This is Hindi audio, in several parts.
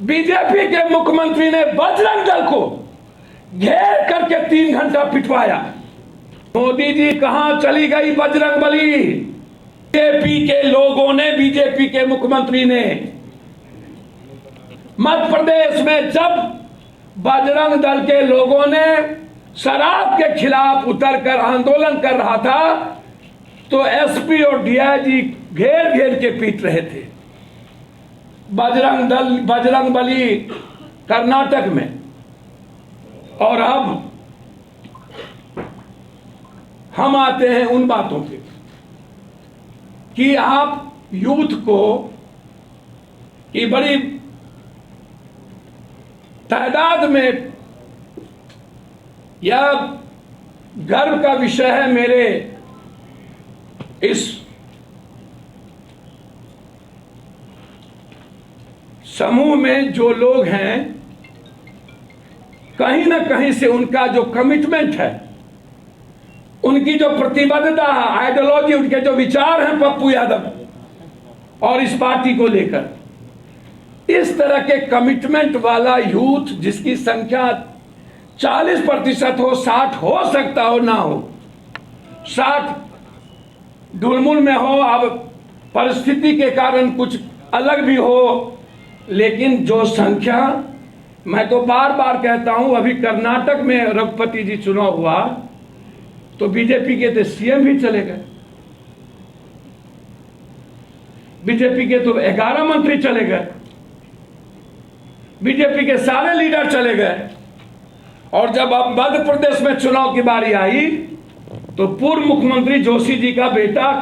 बीजेपी के मुख्यमंत्री ने बजरंग दल को घेर करके 3 घंटा पिटवाया। मोदी जी कहां चली गई बजरंग बली? बीजेपी के लोगों ने, बीजेपी के मुख्यमंत्री ने मध्य प्रदेश में जब बजरंग दल के लोगों ने शराब के खिलाफ उतरकर आंदोलन कर रहा था तो एसपी और डीआईजी घेर घेर के पीट रहे थे। बजरंग बली कर्नाटक में। और अब हम आते हैं उन बातों पे कि आप यूथ को की बड़ी तादाद में, यह गर्व का विषय है मेरे इस समूह में जो लोग हैं, कहीं ना कहीं से उनका जो कमिटमेंट है, उनकी जो प्रतिबद्धता है, आइडियोलॉजी, उनके जो विचार हैं पप्पू यादव और इस पार्टी को लेकर, इस तरह के कमिटमेंट वाला यूथ जिसकी संख्या 40% हो, 60 हो सकता हो, ना हो, 60 ढुलमुल में हो, अब परिस्थिति के कारण कुछ अलग भी हो, लेकिन जो संख्या, मैं तो बार बार कहता हूं, अभी कर्नाटक में रघुपति जी चुनाव हुआ तो बीजेपी के तो सीएम भी चले गए, बीजेपी के तो 11 मंत्री चले गए, बीजेपी के सारे लीडर चले गए। और जब अब मध्य प्रदेश में चुनाव की बारी आई तो पूर्व मुख्यमंत्री जोशी जी का बेटा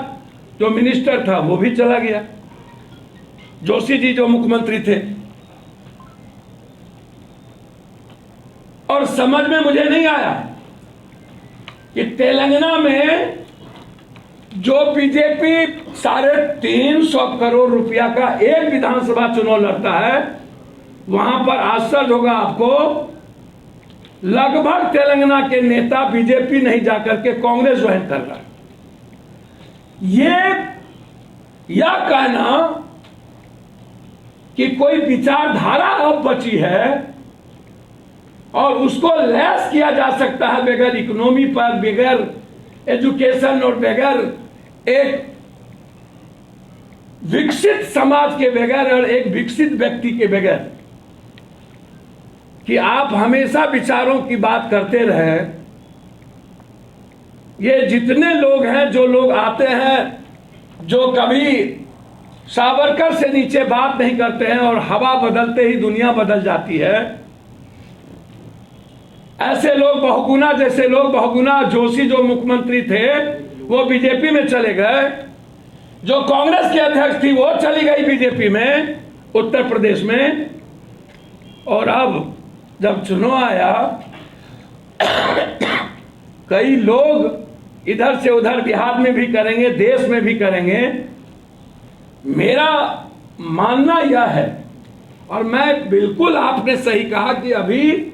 जो मिनिस्टर था वो भी चला गया, जोशी जी जो मुख्यमंत्री थे। और समझ में मुझे नहीं आया कि तेलंगाना में जो बीजेपी 350 करोड़ रुपया का एक विधानसभा चुनाव लड़ता है, वहां पर आश्चर्य होगा आपको, लगभग तेलंगाना के नेता बीजेपी नहीं जाकर के कांग्रेस ज्वाइन कर रहा है। यह कहना कि कोई विचारधारा अब बची है और उसको लैस किया जा सकता है बगैर इकोनॉमी पर, बगैर एजुकेशन और बगैर एक विकसित समाज के बगैर और एक विकसित व्यक्ति के बगैर, कि आप हमेशा विचारों की बात करते रहे। ये जितने लोग हैं, जो लोग आते हैं, जो कभी सावरकर से नीचे बात नहीं करते हैं और हवा बदलते ही दुनिया बदल जाती है, ऐसे लोग बहुगुना, जैसे लोग बहुगुना, जोशी जो मुख्यमंत्री थे वो बीजेपी में चले गए, जो कांग्रेस की अध्यक्ष थी वो चली गई बीजेपी में उत्तर प्रदेश में। और अब जब चुनाव आया, कई लोग इधर से उधर बिहार में भी करेंगे, देश में भी करेंगे। मेरा मानना यह है, और मैं बिल्कुल, आपने सही कहा कि अभी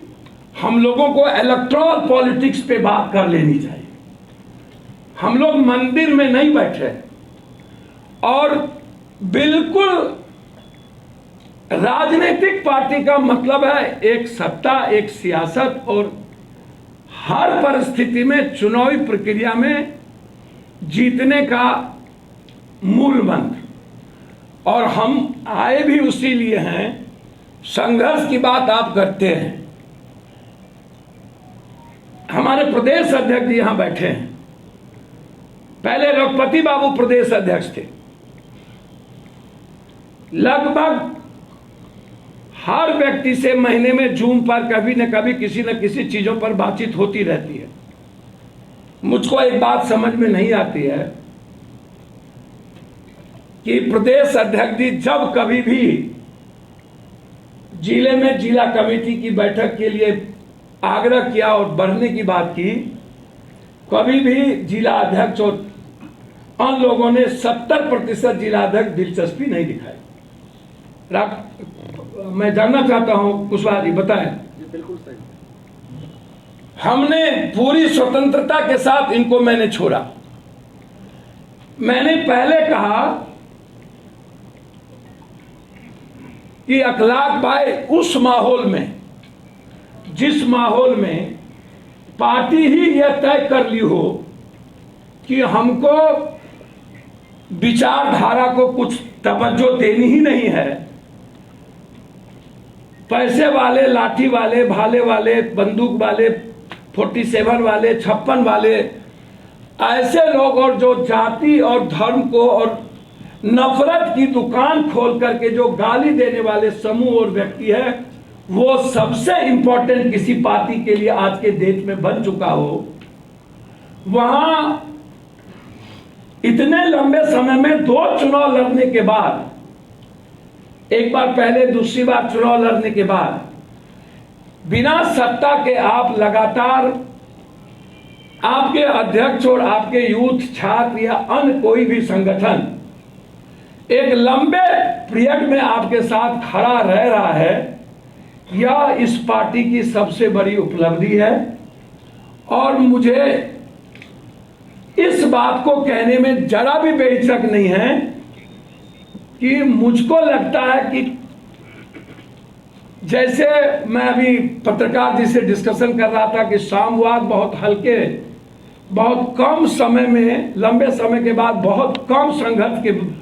हम लोगों को इलेक्टोरल पॉलिटिक्स पे बात कर लेनी चाहिए। हम लोग मंदिर में नहीं बैठे और बिल्कुल राजनीतिक पार्टी का मतलब है एक सत्ता, एक सियासत और हर परिस्थिति में चुनावी प्रक्रिया में जीतने का मूल मंत्र। और हम आए भी उसी लिए हैं। संघर्ष की बात आप करते हैं, हमारे प्रदेश अध्यक्ष जी यहां बैठे हैं, पहले रघुपति बाबू प्रदेश अध्यक्ष थे। लगभग हर व्यक्ति से महीने में जूम पर कभी न कभी किसी न किसी चीजों पर बातचीत होती रहती है। मुझको एक बात समझ में नहीं आती है कि प्रदेश अध्यक्ष जी जब कभी भी जिले में जिला कमेटी की बैठक के लिए आग्रह किया और बढ़ने की बात की, कभी भी जिला अध्यक्ष और अन्य लोगों ने 70% जिला अध्यक्ष दिलचस्पी नहीं दिखाई। मैं जानना चाहता हूं कुशवाहा जी, बताएं। बिल्कुल सही। हमने पूरी स्वतंत्रता के साथ इनको मैंने छोड़ा। मैंने पहले कहा कि अखलाक भाई उस माहौल में, जिस माहौल में पार्टी ही यह तय कर ली हो कि हमको विचारधारा को कुछ तवज्जो देनी ही नहीं है, पैसे वाले, लाठी वाले, भाले वाले, बंदूक वाले, 47 वाले, 56 वाले, ऐसे लोग और जो जाति और धर्म को और नफरत की दुकान खोल करके जो गाली देने वाले समूह और व्यक्ति है, वो सबसे इंपॉर्टेंट किसी पार्टी के लिए आज के देश में बन चुका हो, वहां इतने लंबे समय में 2 चुनाव लड़ने के बाद, एक बार पहले, दूसरी बार चुनाव लड़ने के बाद, बिना सत्ता के आप लगातार, आपके अध्यक्ष और आपके यूथ, छात्र या अन्य कोई भी संगठन एक लंबे पीरियड में आपके साथ खड़ा रह रहा है, यह इस पार्टी की सबसे बड़ी उपलब्धि है। और मुझे इस बात को कहने में जरा भी बेहिचक नहीं है कि मुझको लगता है कि जैसे मैं अभी पत्रकार जी से डिस्कशन कर रहा था कि साम्यवाद बहुत हल्के, बहुत कम समय में, लंबे समय के बाद, बहुत कम संघर्ष के,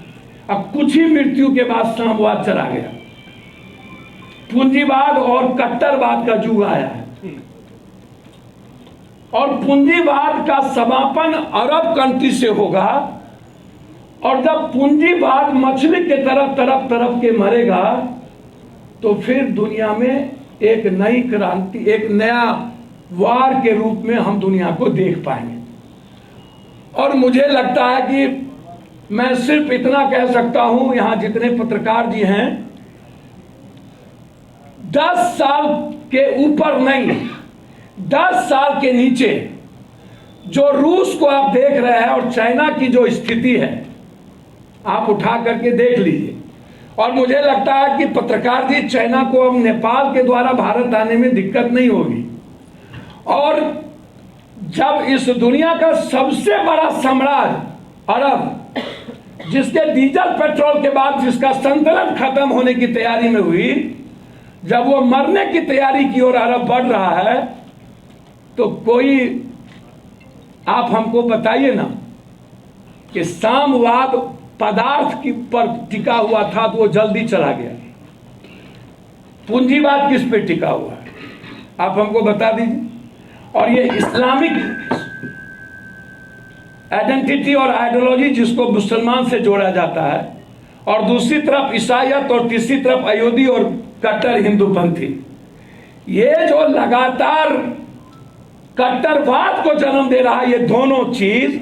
अब कुछ ही मृत्यु के बाद साम्यवाद चला गया, पूंजीवाद और कट्टरवाद का युग आया है। और पूंजीवाद का समापन अरब कंट्री से होगा, और जब पूंजीवाद मछली के तरफ के मरेगा, तो फिर दुनिया में एक नई क्रांति, एक नया वार के रूप में हम दुनिया को देख पाएंगे। और मुझे लगता है कि मैं सिर्फ इतना कह सकता हूं, यहां जितने पत्रकार जी हैं, 10 साल के ऊपर नहीं, 10 साल के नीचे जो रूस को आप देख रहे हैं और चाइना की जो स्थिति है, आप उठा करके देख लीजिए। और मुझे लगता है कि पत्रकार जी, चाइना को अब नेपाल के द्वारा भारत आने में दिक्कत नहीं होगी। और जब इस दुनिया का सबसे बड़ा साम्राज्य अरब, जिसके डीजल पेट्रोल के बाद जिसका संतुलन खत्म होने की तैयारी में हुई, जब वो मरने की तैयारी की ओर अरब बढ़ रहा है, तो कोई आप हमको बताइए ना कि साम्यवाद पदार्थ की पर टिका हुआ था तो वो जल्दी चला गया, पूंजीवाद किस पे टिका हुआ है, आप हमको बता दीजिए। और ये इस्लामिक आइडेंटिटी और आइडियोलॉजी जिसको मुसलमान से जोड़ा जाता है, और दूसरी तरफ ईसाईयत, और तीसरी तरफ अयोधी और कट्टर हिंदूपंथी, ये जो लगातार कट्टरवाद को जन्म दे रहा है, ये दोनों चीज,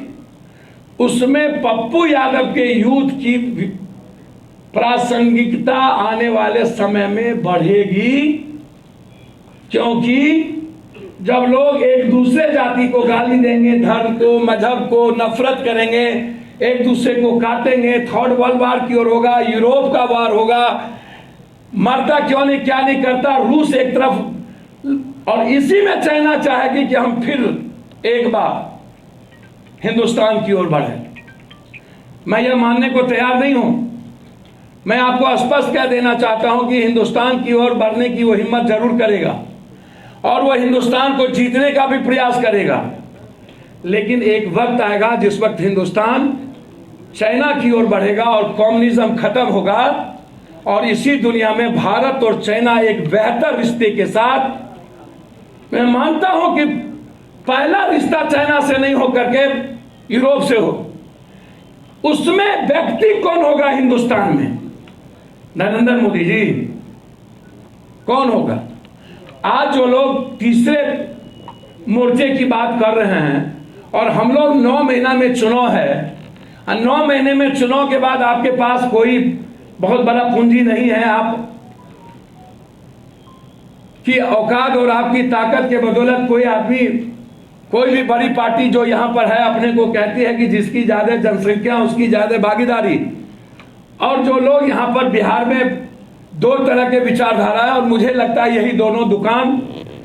उसमें पप्पू यादव के यूथ की प्रासंगिकता आने वाले समय में बढ़ेगी। क्योंकि जब लोग एक दूसरे जाति को गाली देंगे, धर्म को, मजहब को नफरत करेंगे, एक दूसरे को काटेंगे, थर्ड वर्ल्ड वार की ओर होगा, यूरोप का वार होगा, मरता क्यों नहीं, क्या नहीं करता, रूस एक तरफ, और इसी में चाइना चाहेगी कि हम फिर एक बार हिंदुस्तान की ओर बढ़े। मैं यह मानने को तैयार नहीं हूं। मैं आपको स्पष्ट कह देना चाहता हूं कि हिंदुस्तान की ओर बढ़ने की वो हिम्मत जरूर करेगा, और वो हिंदुस्तान को जीतने का भी प्रयास करेगा। लेकिन एक वक्त आएगा जिस वक्त हिंदुस्तान चाइना की ओर बढ़ेगा और कम्युनिज्म खत्म होगा, और इसी दुनिया में भारत और चाइना एक बेहतर रिश्ते के साथ, मैं मानता हूं कि पहला रिश्ता चाइना से नहीं होकर के यूरोप से हो, उसमें व्यक्ति कौन होगा हिंदुस्तान में? नरेंद्र मोदी जी कौन होगा? आज जो लोग तीसरे मोर्चे की बात कर रहे हैं, और हम लोग 9 महीना में चुनाव है, और 9 महीने में चुनाव के बाद आपके पास कोई बहुत बड़ा पूंजी नहीं है, आप की औकात और आपकी ताकत के बदौलत कोई आदमी, कोई भी बड़ी पार्टी जो यहां पर है अपने को कहती है कि जिसकी ज्यादा जनसंख्या उसकी ज्यादा भागीदारी। और जो लोग यहां पर बिहार में 2 तरह के विचारधारा है, और मुझे लगता है यही दोनों दुकान